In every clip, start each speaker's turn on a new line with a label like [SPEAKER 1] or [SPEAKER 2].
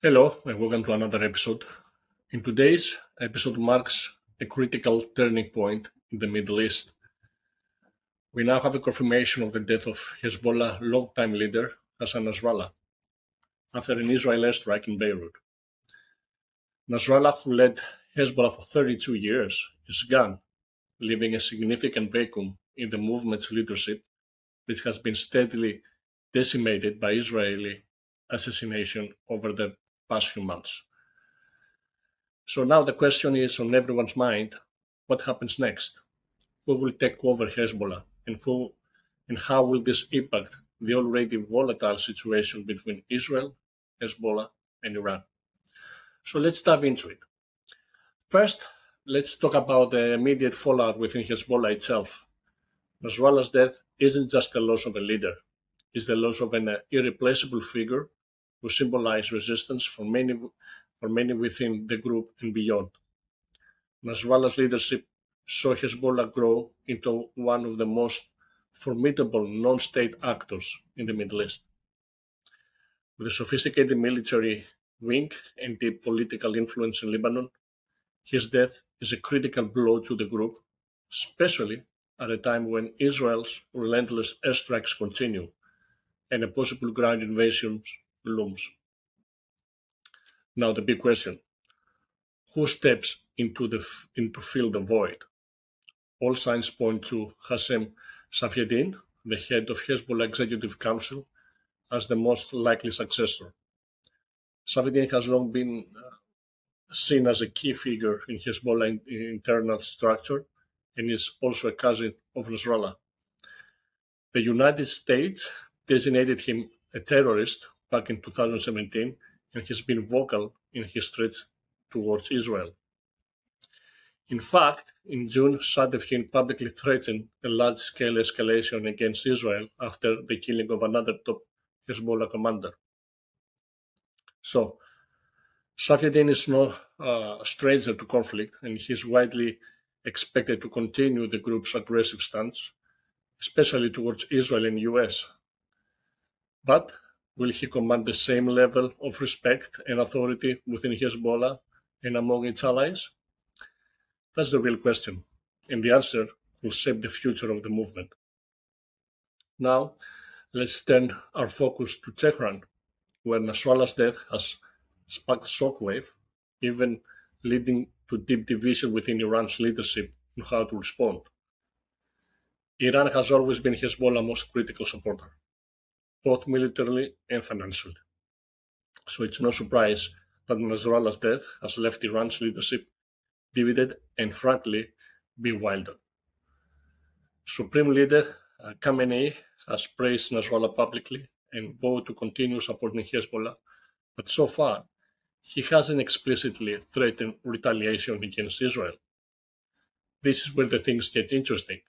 [SPEAKER 1] Hello, and welcome to another episode. In today's episode marks a critical turning point in the Middle East. We now have a confirmation of the death of Hezbollah longtime leader Hassan Nasrallah after an Israeli airstrike in Beirut. Nasrallah, who led Hezbollah for 32 years, is gone, leaving a significant vacuum in the movement's leadership, which has been steadily decimated by Israeli assassination over the past few months. So now the question is on everyone's mind: what happens next? Who will take over Hezbollah, and how will this impact the already volatile situation between Israel, Hezbollah, and Iran? So let's dive into it. First, let's talk about the immediate fallout within Hezbollah itself. Nasrallah's death isn't just the loss of a leader, it's the loss of an irreplaceable figure who symbolized resistance for many within the group and beyond. Nasrallah's leadership saw Hezbollah grow into one of the most formidable non-state actors in the Middle East. With a sophisticated military wing and deep political influence in Lebanon, his death is a critical blow to the group, especially at a time when Israel's relentless airstrikes continue and a possible ground invasion looms. Now the big question: who steps into fill the void? All signs point to Hassan Nasrallah, the head of Hezbollah Executive Council, as the most likely successor. Nasrallah has long been seen as a key figure in Hezbollah internal structure and is also a cousin of Nasrallah. The United States designated him a terrorist back in 2017 and has been vocal in his threats towards Israel. In fact, in June, Sadefin publicly threatened a large-scale escalation against Israel after the killing of another top Hezbollah commander. So, Safieddin is no stranger to conflict, and he is widely expected to continue the group's aggressive stance, especially towards Israel and US. But will he command the same level of respect and authority within Hezbollah and among its allies? That's the real question, and the answer will shape the future of the movement. Now, let's turn our focus to Tehran, where Nasrallah's death has sparked shockwave, even leading to deep division within Iran's leadership on how to respond. Iran has always been Hezbollah's most critical supporter, both militarily and financially. So it's no surprise that Nasrallah's death has left Iran's leadership divided and frankly bewildered. Supreme Leader Khamenei has praised Nasrallah publicly and vowed to continue supporting Hezbollah, but so far he hasn't explicitly threatened retaliation against Israel. This is where the things get interesting.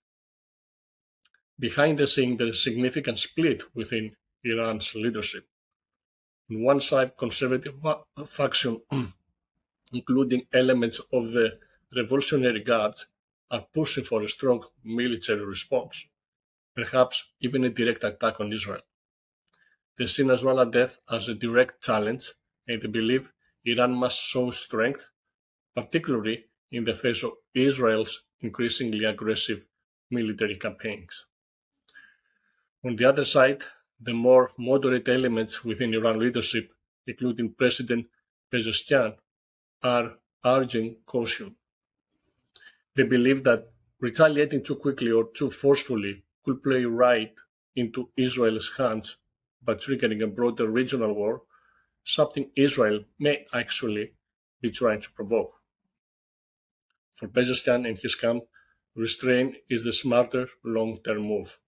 [SPEAKER 1] Behind the scene, there is a significant split within Iran's leadership. On one side, conservative faction, including elements of the Revolutionary Guard, are pushing for a strong military response, perhaps even a direct attack on Israel. They see Nasrallah's death as a direct challenge, and they believe Iran must show strength, particularly in the face of Israel's increasingly aggressive military campaigns. On the other side, the more moderate elements within Iran leadership, including President Pezeshkian, are urging caution. They believe that retaliating too quickly or too forcefully could play right into Israel's hands by triggering a broader regional war, something Israel may actually be trying to provoke. For Pezeshkian and his camp, restraint is the smarter long-term move,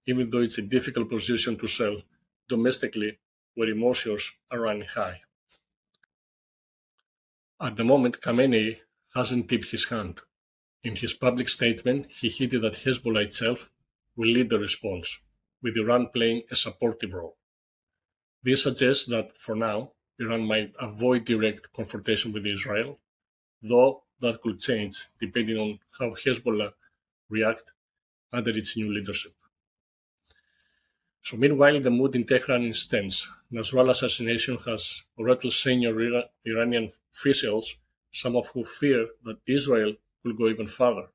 [SPEAKER 1] even though it's a difficult position to sell domestically where emotions are running high. At the moment, Khamenei hasn't tipped his hand. In his public statement, he hinted that Hezbollah itself will lead the response, with Iran playing a supportive role. This suggests that, for now, Iran might avoid direct confrontation with Israel, though that could change depending on how Hezbollah reacts under its new leadership. So meanwhile, the mood in Tehran is tense. Nasrallah assassination has rattled senior Iranian officials, some of whom fear that Israel will go even further.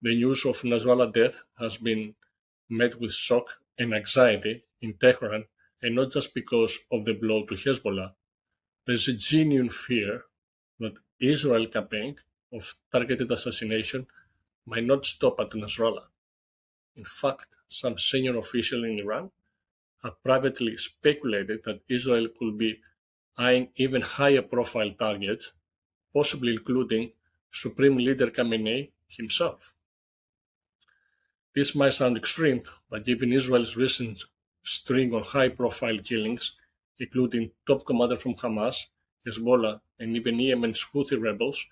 [SPEAKER 1] The news of Nasrallah's death has been met with shock and anxiety in Tehran, and not just because of the blow to Hezbollah. There's a genuine fear that Israel's campaign of targeted assassination might not stop at Nasrallah. In fact, some senior officials in Iran have privately speculated that Israel could be eyeing even higher profile targets, possibly including Supreme Leader Khamenei himself. This might sound extreme, but given Israel's recent string of high profile killings, including top commander from Hamas, Hezbollah, and even Yemen's Houthi rebels,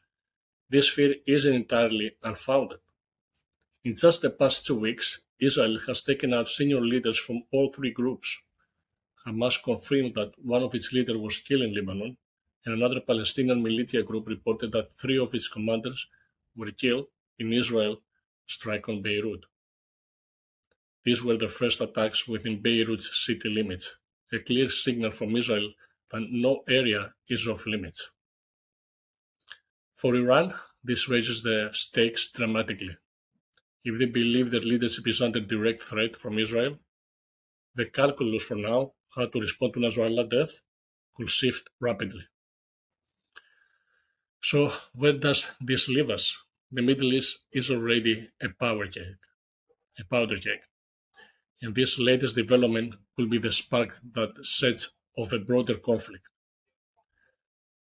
[SPEAKER 1] this fear isn't entirely unfounded. In just the past 2 weeks, Israel has taken out senior leaders from all three groups. Hamas confirmed that one of its leaders was killed in Lebanon, and another Palestinian militia group reported that 3 of its commanders were killed in Israel's strike on Beirut. These were the first attacks within Beirut's city limits, a clear signal from Israel that no area is off limits. For Iran, this raises the stakes dramatically. If they believe their leadership is under direct threat from Israel, the calculus for now, how to respond to Nasrallah's death, could shift rapidly. So where does this leave us? The Middle East is already a powder keg. And this latest development will be the spark that sets off a broader conflict.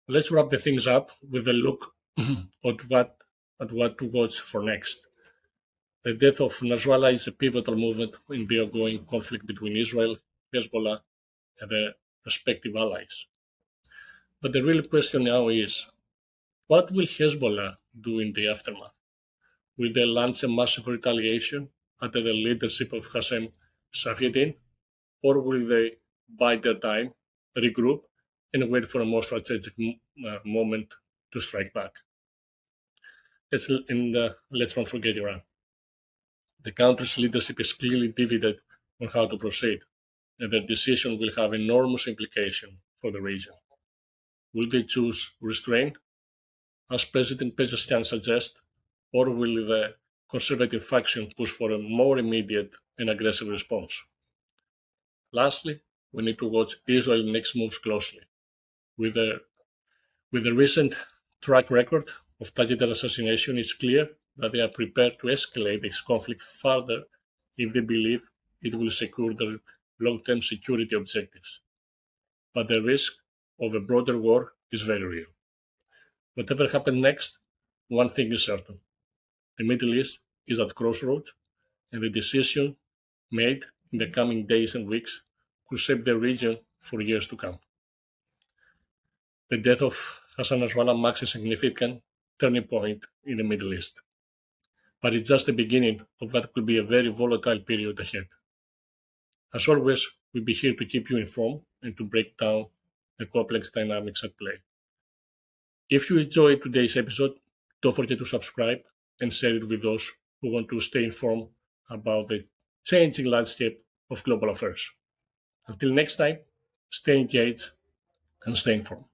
[SPEAKER 1] Let's wrap the things up with a look at what to watch for next. The death of Nasrallah is a pivotal moment in the ongoing conflict between Israel, Hezbollah, and their respective allies. But the real question now is, what will Hezbollah do in the aftermath? Will they launch a massive retaliation under the leadership of Hassan Nasrallah, or will they bide their time, regroup, and wait for a more strategic moment to strike back? Let's not forget Iran. The country's leadership is clearly divided on how to proceed, and their decision will have enormous implications for the region. Will they choose restraint, as President Pezeshkian suggests, or will the conservative faction push for a more immediate and aggressive response? Lastly, we need to watch Israel's next moves closely. With the recent track record of targeted assassination, it's clear that they are prepared to escalate this conflict further if they believe it will secure their long-term security objectives. But the risk of a broader war is very real. Whatever happens next, one thing is certain. The Middle East is at crossroads, and the decision made in the coming days and weeks could shape the region for years to come. The death of Hassan Nasrallah marks a significant turning point in the Middle East. But it's just the beginning of what could be a very volatile period ahead. As always, we'll be here to keep you informed and to break down the complex dynamics at play. If you enjoyed today's episode, don't forget to subscribe and share it with those who want to stay informed about the changing landscape of global affairs. Until next time, stay engaged and stay informed.